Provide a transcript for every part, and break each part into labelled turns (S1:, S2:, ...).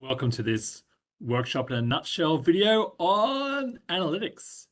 S1: Welcome to this workshop in a nutshell video on analytics.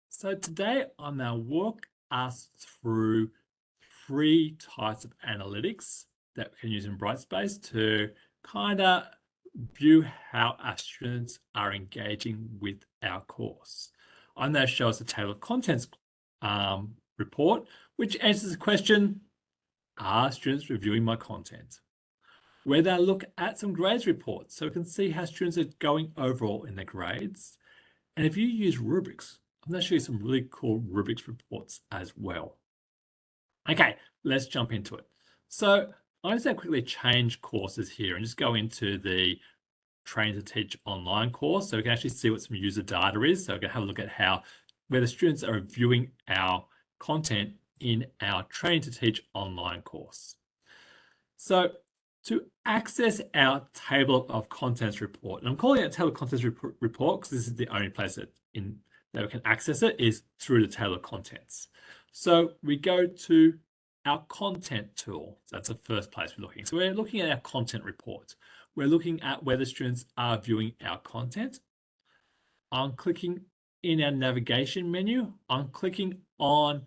S1: So today I'm going to walk us through 3 types of analytics that we can use in Brightspace to kind of view how our students are engaging with our course. I'm going to show us a table of contents report, which answers the question, are students reviewing my content? Where they look at some grades reports so we can see how students are going overall in their grades. And if you use rubrics, I'm going to show you some really cool rubrics reports as well. Okay, let's jump into it. So I'm just going to quickly change courses here and just go into the Train to Teach online course so we can actually see what some user data is. So we can have a look at where the students are reviewing our content in our Train to Teach online course. So to access our table of contents report, and I'm calling it table of contents report because this is the only place that we can access it is through the table of contents. So we go to our content tool. So that's the first place we're looking. So we're looking at our content report. We're looking at whether students are viewing our content. I'm clicking in our navigation menu. I'm clicking on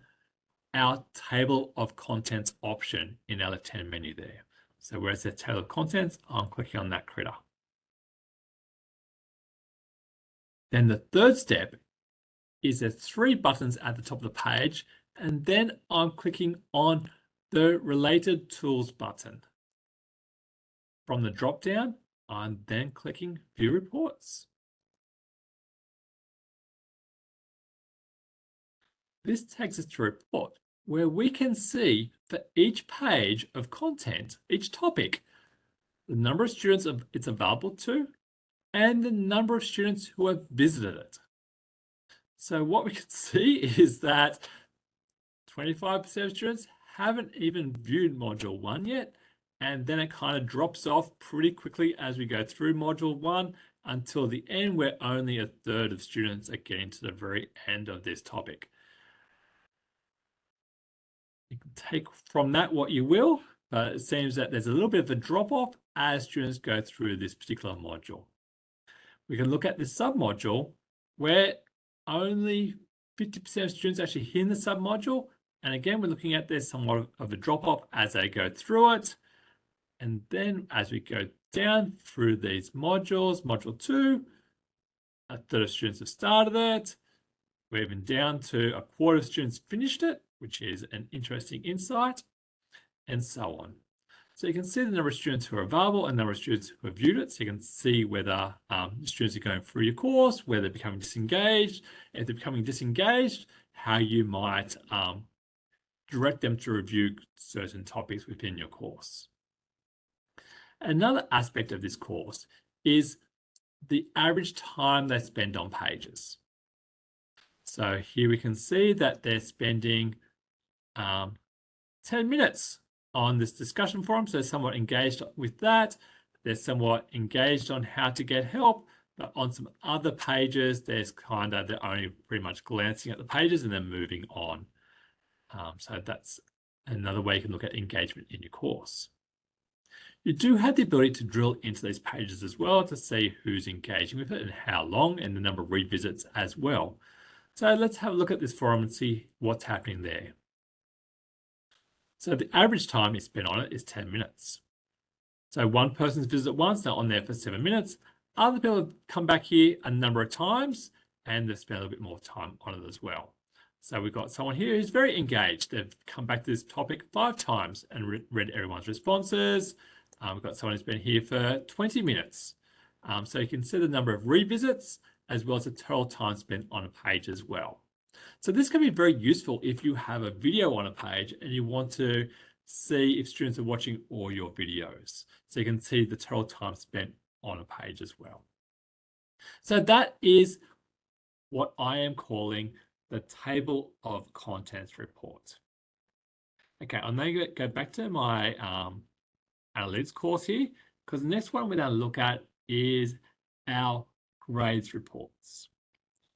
S1: our table of contents option in our left-hand menu there. So where it says table of contents, I'm clicking on that critter. Then the third step is there's 3 buttons at the top of the page, and then I'm clicking on the related tools button. From the drop-down, I'm then clicking view reports. This takes us to a report where we can see for each page of content, each topic, the number of students it's available to, and the number of students who have visited it. So what we can see is that 25% of students haven't even viewed Module 1 yet, and then it kind of drops off pretty quickly as we go through Module 1 until the end, where only 1/3 of students are getting to the very end of this topic. You can take from that what you will, but it seems that there's a little bit of a drop-off as students go through this particular module. We can look at this submodule where only 50% of students actually hit in the submodule. And again, we're looking at there's somewhat of a drop-off as they go through it. And then as we go down through these modules, module 2, 1/3 of students have started it. We're even down to 1/4 of students finished it, which is an interesting insight, and so on. So you can see the number of students who are available and the number of students who have viewed it. So you can see whether students are going through your course, whether they're becoming disengaged. If they're becoming disengaged, how you might direct them to review certain topics within your course. Another aspect of this course is the average time they spend on pages. So here we can see that they're spending 10 minutes on this discussion forum. So they're somewhat engaged with that. They're somewhat engaged on how to get help, but on some other pages, they're only pretty much glancing at the pages and then moving on. So that's another way you can look at engagement in your course. You do have the ability to drill into these pages as well to see who's engaging with it and how long, and the number of revisits as well. So let's have a look at this forum and see what's happening there. So the average time you spend on it is 10 minutes. So one person's visited once, they're on there for 7 minutes. Other people have come back here a number of times and they've spent a little bit more time on it as well. So we've got someone here who's very engaged. They've come back to this topic 5 times and read everyone's responses. We've got someone who's been here for 20 minutes. So you can see the number of revisits as well as the total time spent on a page as well. So this can be very useful if you have a video on a page and you want to see if students are watching all your videos. So you can see the total time spent on a page as well. So that is what I am calling the table of contents report. Okay, I'm going to go back to my analytics course here, because the next one we're going to look at is our grades reports.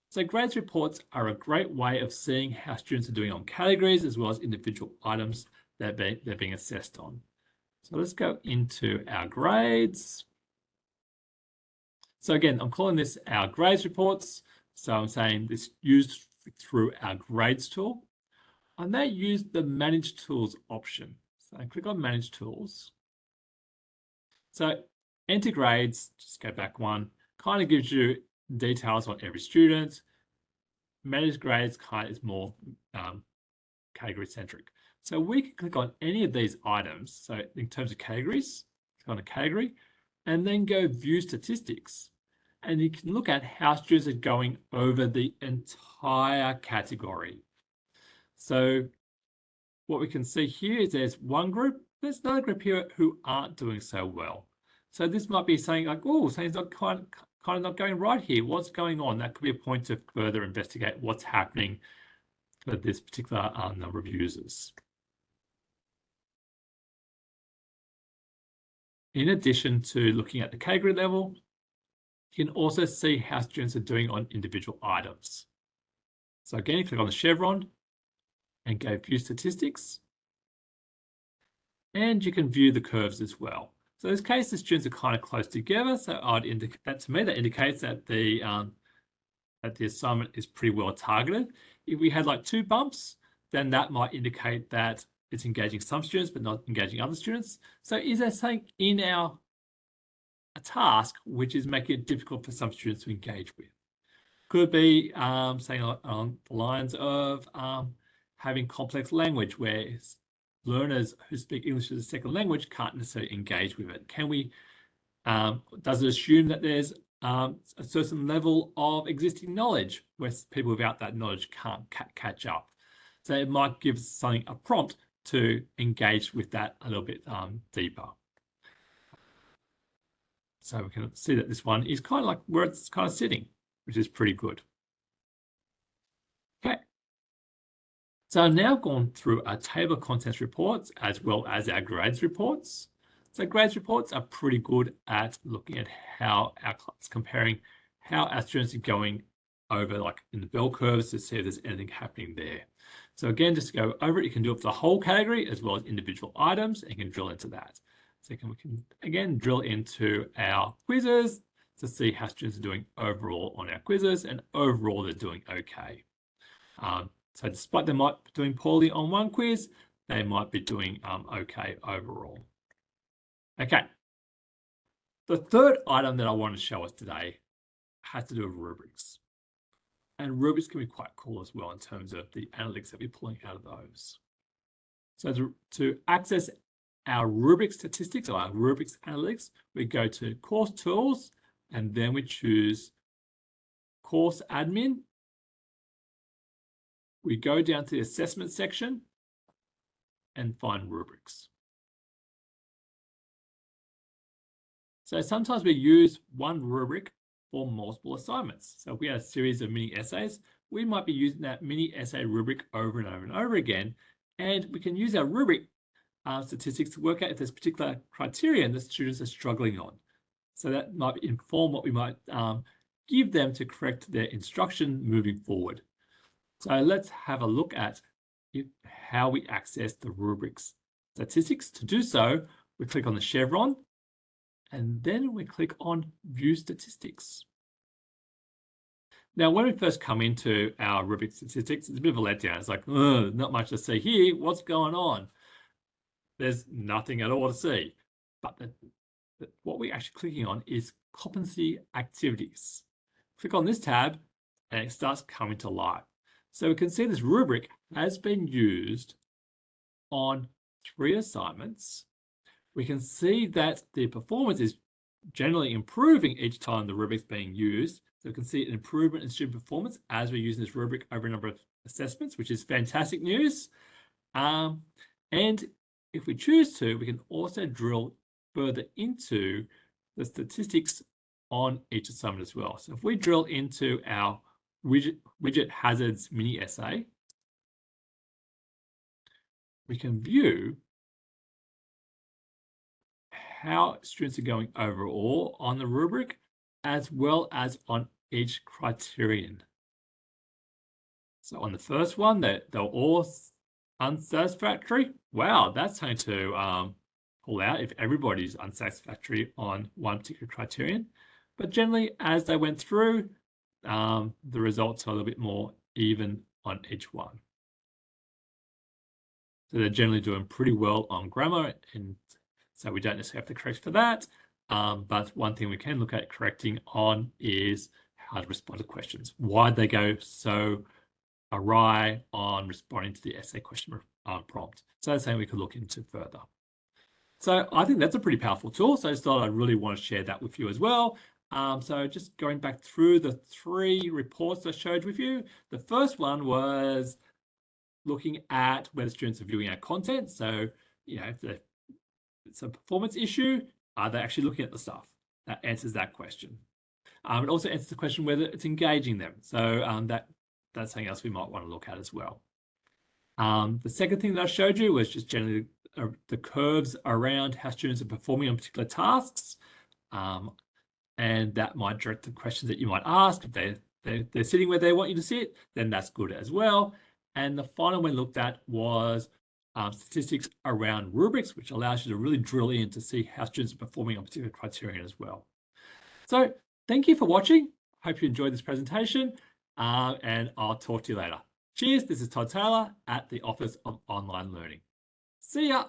S1: So grades reports are a great way of seeing how students are doing on categories as well as individual items that they're being assessed on. So let's go into our grades. So again, I'm calling this our grades reports. So I'm saying this used through our grades tool. I now use the Manage Tools option. So I click on Manage Tools. So enter grades, just go back one, kind of gives you details on every student. Manage grades kind of is more category centric. So we can click on any of these items. So in terms of categories, click on a category and then go view statistics. And you can look at how students are going over the entire category. So what we can see here is there's one group, there's another group here who aren't doing so well. So this might be saying like, oh, something's not kind of not going right here. What's going on? That could be a point to further investigate what's happening for this particular number of users. In addition to looking at the category level, you can also see how students are doing on individual items. So again, you click on the chevron and go view statistics. And you can view the curves as well. So in this case, the students are kind of close together. So I'd indicate that to me, that indicates that the assignment is pretty well targeted. If we had like 2 bumps, then that might indicate that it's engaging some students, but not engaging other students. So is there something in a task which is making it difficult for some students to engage with? Could be saying on the lines of having complex language where learners who speak English as a second language can't necessarily engage with it. Can we, does it assume that there's a certain level of existing knowledge where people without that knowledge can't catch up? So it might give something a prompt to engage with that a little bit deeper. So we can see that this one is kind of like where it's kind of sitting, which is pretty good. Okay. So I've now gone through our table of contents reports as well as our grades reports. So grades reports are pretty good at looking at how our class, comparing how our students are going over like in the bell curves to see if there's anything happening there. So again, just to go over it, you can do it for the whole category as well as individual items, and you can drill into that. So we can again drill into our quizzes to see how students are doing overall on our quizzes, and overall they're doing okay. So despite they might be doing poorly on one quiz, they might be doing okay overall. Okay. The third item that I want to show us today has to do with rubrics. And rubrics can be quite cool as well in terms of the analytics that we're pulling out of those. So to access our rubric statistics or our rubrics analytics, we go to course tools and then we choose course admin. We go down to the assessment section and find rubrics. So sometimes we use one rubric for multiple assignments. So if we have a series of mini essays, we might be using that mini essay rubric over and over and over again. And we can use our rubric statistics to work out if there's particular criterion that students are struggling on. So that might inform what we might give them to correct their instruction moving forward. So let's have a look at how we access the rubrics statistics. To do so, we click on the chevron and then we click on view statistics. Now, when we first come into our rubric statistics, it's a bit of a letdown. It's like, not much to see here. What's going on? There's nothing at all to see. But what we're actually clicking on is competency activities. Click on this tab and it starts coming to life. So we can see this rubric has been used on 3 assignments. We can see that the performance is generally improving each time the rubric's being used. So we can see an improvement in student performance as we're using this rubric over a number of assessments, which is fantastic news. And if we choose to, we can also drill further into the statistics on each assignment as well. So if we drill into our widget hazards mini essay, we can view how students are going overall on the rubric, as well as on each criterion. So on the first one, they're all unsatisfactory. Wow, that's going to pull out if everybody's unsatisfactory on one particular criterion. but generally as they went through, the results are a little bit more even on each one. So they're generally doing pretty well on grammar, and so we don't necessarily have to correct for that. But one thing we can look at correcting on is how to respond to questions. Why'd they go so awry on responding to the essay question prompt? So that's something we could look into further. So I think that's a pretty powerful tool. So I just thought I'd really want to share that with you as well. So just going back through the 3 reports I showed with you. The first one was looking at whether students are viewing our content. So, if it's a performance issue, are they actually looking at the stuff? That answers that question. It also answers the question whether it's engaging them. So that's something else we might want to look at as well. The second thing that I showed you was just generally the curves around how students are performing on particular tasks. And that might direct the questions that you might ask. If they're sitting where they want you to sit, then that's good as well. And the final one looked at was statistics around rubrics, which allows you to really drill in to see how students are performing on particular criterion as well. So thank you for watching. Hope you enjoyed this presentation, and I'll talk to you later. Cheers. This is Todd Taylor at the Office of Online Learning. See ya.